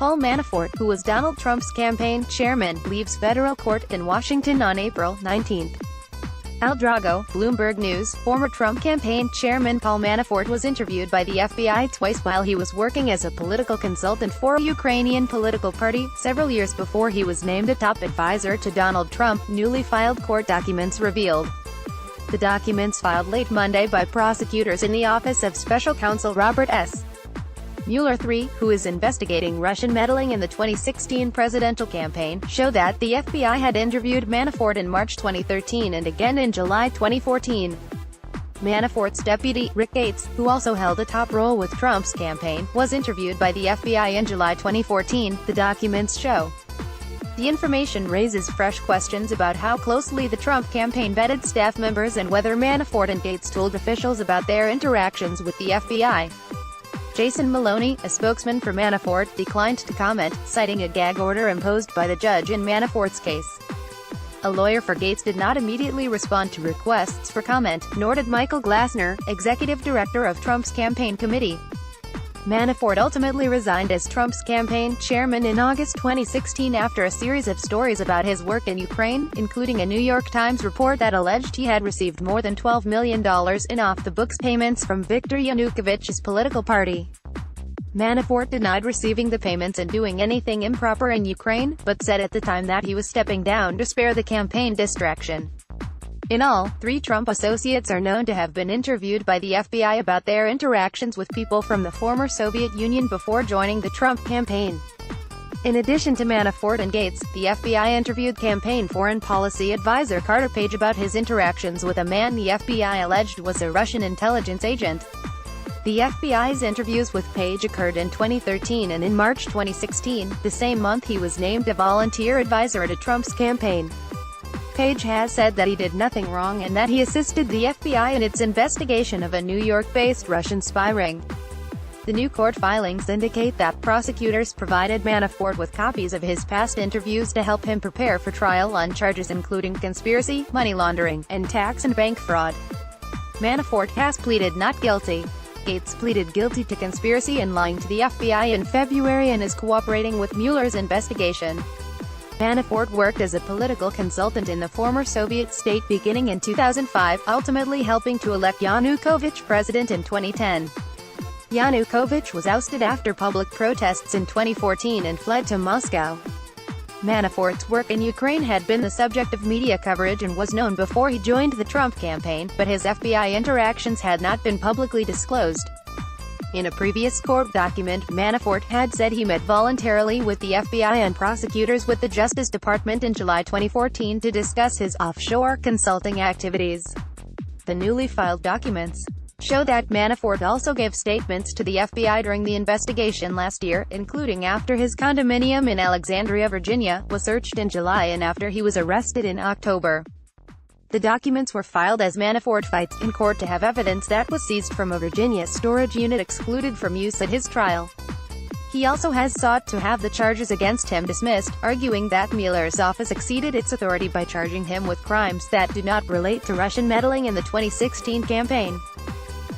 Paul Manafort, who was Donald Trump's campaign chairman, leaves federal court in Washington on April 19. Drago, Bloomberg News. Former Trump campaign chairman Paul Manafort was interviewed by the FBI twice while he was working as a political consultant for a Ukrainian political party, several years before he was named a top advisor to Donald Trump, newly filed court documents revealed. The documents filed late Monday by prosecutors in the office of special counsel Robert S. Mueller III, who is investigating Russian meddling in the 2016 presidential campaign, show that the FBI had interviewed Manafort in March 2013 and again in July 2014. Manafort's deputy, Rick Gates, who also held a top role with Trump's campaign, was interviewed by the FBI in July 2014, the documents show. The information raises fresh questions about how closely the Trump campaign vetted staff members and whether Manafort and Gates told officials about their interactions with the FBI. Jason Maloney, a spokesman for Manafort, declined to comment, citing a gag order imposed by the judge in Manafort's case. A lawyer for Gates did not immediately respond to requests for comment, nor did Michael Glassner, executive director of Trump's campaign committee. Manafort ultimately resigned as Trump's campaign chairman in August 2016 after a series of stories about his work in Ukraine, including a New York Times report that alleged he had received more than $12 million in off-the-books payments from Viktor Yanukovych's political party. Manafort denied receiving the payments and doing anything improper in Ukraine, but said at the time that he was stepping down to spare the campaign distraction. In all, 3 Trump associates are known to have been interviewed by the FBI about their interactions with people from the former Soviet Union before joining the Trump campaign. In addition to Manafort and Gates, the FBI interviewed campaign foreign policy advisor Carter Page about his interactions with a man the FBI alleged was a Russian intelligence agent. The FBI's interviews with Page occurred in 2013 and in March 2016, the same month he was named a volunteer advisor to Trump's campaign. Page has said that he did nothing wrong and that he assisted the FBI in its investigation of a New York-based Russian spy ring. The new court filings indicate that prosecutors provided Manafort with copies of his past interviews to help him prepare for trial on charges including conspiracy, money laundering, and tax and bank fraud. Manafort has pleaded not guilty. Gates pleaded guilty to conspiracy and lying to the FBI in February and is cooperating with Mueller's investigation. Manafort worked as a political consultant in the former Soviet state beginning in 2005, ultimately helping to elect Yanukovych president in 2010. Yanukovych was ousted after public protests in 2014 and fled to Moscow. Manafort's work in Ukraine had been the subject of media coverage and was known before he joined the Trump campaign, but his FBI interactions had not been publicly disclosed. In a previous court document, Manafort had said he met voluntarily with the FBI and prosecutors with the Justice Department in July 2014 to discuss his offshore consulting activities. The newly filed documents show that Manafort also gave statements to the FBI during the investigation last year, including after his condominium in Alexandria, Virginia, was searched in July and after he was arrested in October. The documents were filed as Manafort fights in court to have evidence that was seized from a Virginia storage unit excluded from use at his trial. He also has sought to have the charges against him dismissed, arguing that Mueller's office exceeded its authority by charging him with crimes that do not relate to Russian meddling in the 2016 campaign.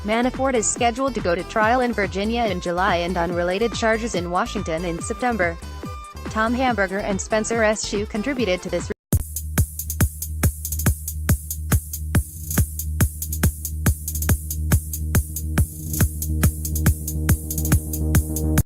Manafort is scheduled to go to trial in Virginia in July and on related charges in Washington in September. Tom Hamburger and Spencer S. Shue contributed to this